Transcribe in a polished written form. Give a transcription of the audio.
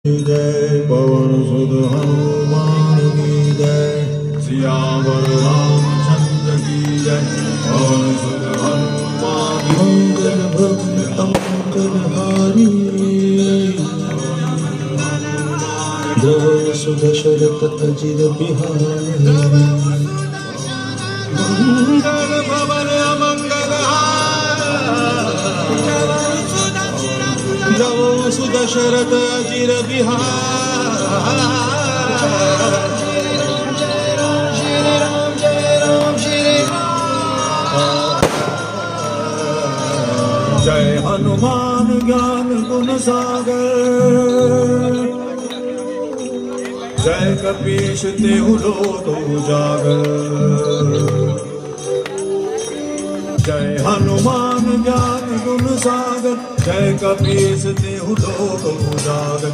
जय पवन सुत हनुमान की जय। सियावर रामचंद्र की जय। पवन सुत हनुमान मंगल भक्त मंगलहारी। जय सुत शरत अजिर बिहारी। मंगल भवन अमंगल जय सुत शरत अजिर बिहार। जय हनुमान ज्ञान गुण सागर। जय कपीश तेहु लोक उजागर। जय हनुमान ज्ञान गुण सागर। जय कपीस तेहु लोक उजागर।